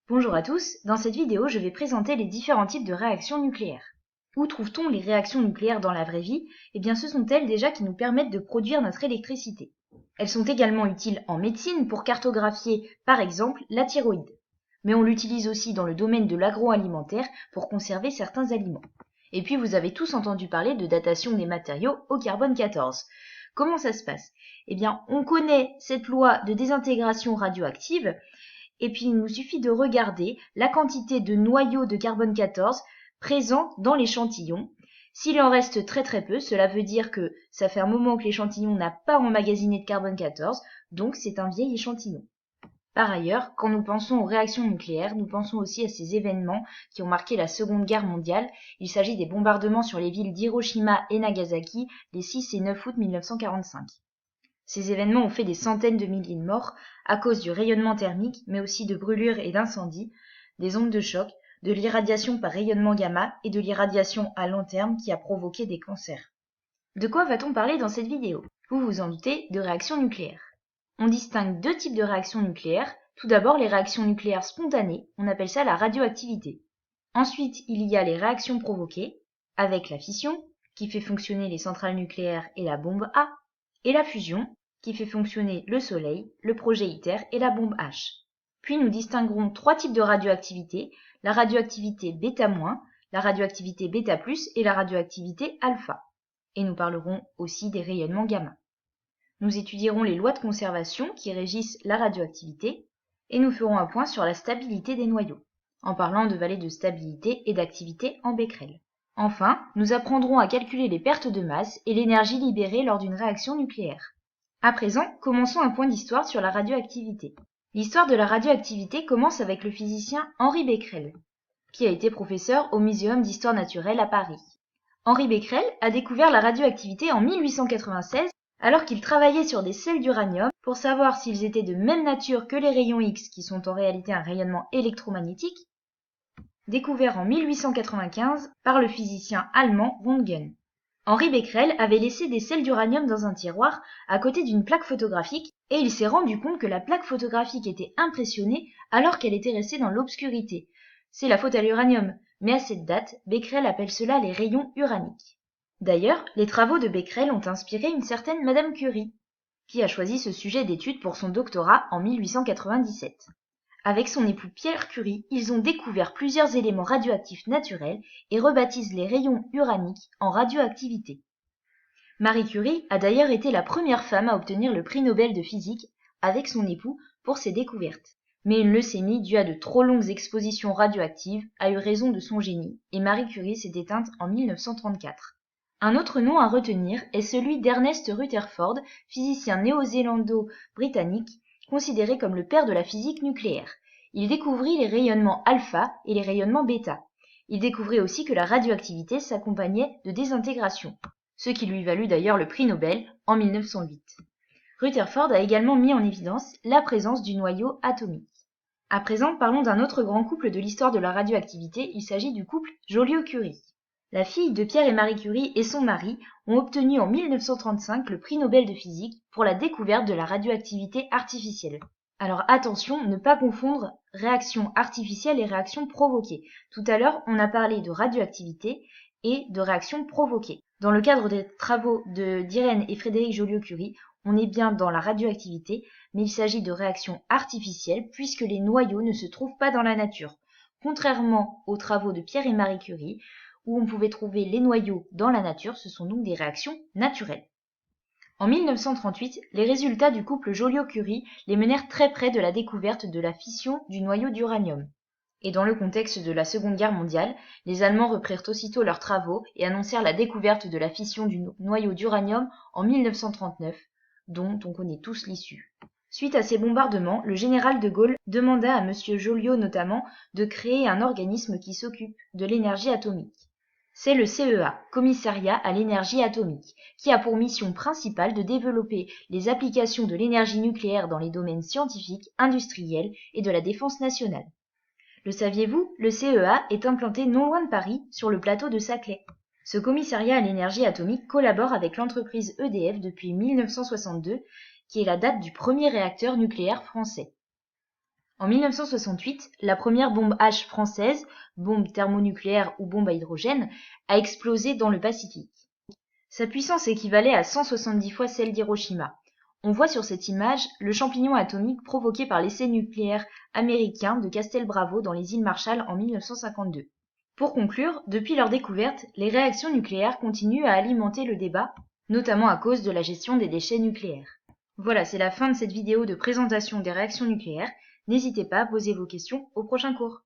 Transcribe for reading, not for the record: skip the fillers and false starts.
Bonjour à tous, dans cette vidéo je vais présenter les différents types de réactions nucléaires. Où trouve-t-on les réactions nucléaires dans la vraie vie? Eh bien ce sont elles déjà qui nous permettent de produire notre électricité. Elles sont également utiles en médecine pour cartographier par exemple la thyroïde. Mais on l'utilise aussi dans le domaine de l'agroalimentaire pour conserver certains aliments. Et puis vous avez tous entendu parler de datation des matériaux au carbone 14. Comment ça se passe? Eh bien on connaît cette loi de désintégration radioactive. Et puis il nous suffit de regarder la quantité de noyaux de carbone 14 présents dans l'échantillon. S'il en reste très peu, cela veut dire que ça fait un moment que l'échantillon n'a pas emmagasiné de carbone 14, donc c'est un vieil échantillon. Par ailleurs, quand nous pensons aux réactions nucléaires, nous pensons aussi à ces événements qui ont marqué la Seconde Guerre mondiale. Il s'agit des bombardements sur les villes d'Hiroshima et Nagasaki les 6 et 9 août 1945. Ces événements ont fait des centaines de milliers de morts à cause du rayonnement thermique, mais aussi de brûlures et d'incendies, des ondes de choc, de l'irradiation par rayonnement gamma et de l'irradiation à long terme qui a provoqué des cancers. De quoi va-t-on parler dans cette vidéo? Vous vous en doutez, de réactions nucléaires. On distingue deux types de réactions nucléaires. Tout d'abord, les réactions nucléaires spontanées, on appelle ça la radioactivité. Ensuite, il y a les réactions provoquées, avec la fission, qui fait fonctionner les centrales nucléaires et la bombe A, et la fusion, qui fait fonctionner le Soleil, le projet ITER et la bombe H. Puis nous distinguerons trois types de radioactivité, la radioactivité β-, la radioactivité β+, et la radioactivité alpha. Et nous parlerons aussi des rayonnements gamma. Nous étudierons les lois de conservation qui régissent la radioactivité, et nous ferons un point sur la stabilité des noyaux, en parlant de vallées de stabilité et d'activité en Becquerel. Enfin, nous apprendrons à calculer les pertes de masse et l'énergie libérée lors d'une réaction nucléaire. À présent, commençons un point d'histoire sur la radioactivité. L'histoire de la radioactivité commence avec le physicien Henri Becquerel, qui a été professeur au Muséum d'histoire naturelle à Paris. Henri Becquerel a découvert la radioactivité en 1896 alors qu'il travaillait sur des sels d'uranium pour savoir s'ils étaient de même nature que les rayons X qui sont en réalité un rayonnement électromagnétique, découvert en 1895 par le physicien allemand Röntgen. Henri Becquerel avait laissé des sels d'uranium dans un tiroir à côté d'une plaque photographique et il s'est rendu compte que la plaque photographique était impressionnée alors qu'elle était restée dans l'obscurité. C'est la faute à l'uranium, mais à cette date, Becquerel appelle cela les rayons uraniques. D'ailleurs, les travaux de Becquerel ont inspiré une certaine Madame Curie, qui a choisi ce sujet d'étude pour son doctorat en 1897. Avec son époux Pierre Curie, ils ont découvert plusieurs éléments radioactifs naturels et rebaptisent les rayons uraniques en radioactivité. Marie Curie a d'ailleurs été la première femme à obtenir le prix Nobel de physique avec son époux pour ses découvertes. Mais une leucémie due à de trop longues expositions radioactives a eu raison de son génie et Marie Curie s'est éteinte en 1934. Un autre nom à retenir est celui d'Ernest Rutherford, physicien néo-zélando-britannique, considéré comme le père de la physique nucléaire. Il découvrit les rayonnements alpha et les rayonnements bêta. Il découvrit aussi que la radioactivité s'accompagnait de désintégration, ce qui lui valut d'ailleurs le prix Nobel en 1908. Rutherford a également mis en évidence la présence du noyau atomique. À présent, parlons d'un autre grand couple de l'histoire de la radioactivité, il s'agit du couple Joliot-Curie. La fille de Pierre et Marie Curie et son mari ont obtenu en 1935 le prix Nobel de physique pour la découverte de la radioactivité artificielle. Alors attention, ne pas confondre réaction artificielle et réaction provoquée. Tout à l'heure, on a parlé de radioactivité et de réaction provoquée. Dans le cadre des travaux d'Irène et Frédéric Joliot-Curie, on est bien dans la radioactivité, mais il s'agit de réactions artificielles puisque les noyaux ne se trouvent pas dans la nature. Contrairement aux travaux de Pierre et Marie Curie, où on pouvait trouver les noyaux dans la nature, ce sont donc des réactions naturelles. En 1938, les résultats du couple Joliot-Curie les menèrent très près de la découverte de la fission du noyau d'uranium. Et dans le contexte de la Seconde Guerre mondiale, les Allemands reprirent aussitôt leurs travaux et annoncèrent la découverte de la fission du noyau d'uranium en 1939, dont on connaît tous l'issue. Suite à ces bombardements, le général de Gaulle demanda à M. Joliot notamment de créer un organisme qui s'occupe de l'énergie atomique. C'est le CEA, Commissariat à l'énergie atomique, qui a pour mission principale de développer les applications de l'énergie nucléaire dans les domaines scientifiques, industriels et de la défense nationale. Le saviez-vous, le CEA est implanté non loin de Paris, sur le plateau de Saclay. Ce commissariat à l'énergie atomique collabore avec l'entreprise EDF depuis 1962, qui est la date du premier réacteur nucléaire français. En 1968, la première bombe H française, bombe thermonucléaire ou bombe à hydrogène, a explosé dans le Pacifique. Sa puissance équivalait à 170 fois celle d'Hiroshima. On voit sur cette image le champignon atomique provoqué par l'essai nucléaire américain de Castle-Bravo dans les îles Marshall en 1952. Pour conclure, depuis leur découverte, les réactions nucléaires continuent à alimenter le débat, notamment à cause de la gestion des déchets nucléaires. Voilà, c'est la fin de cette vidéo de présentation des réactions nucléaires. N'hésitez pas à poser vos questions au prochain cours.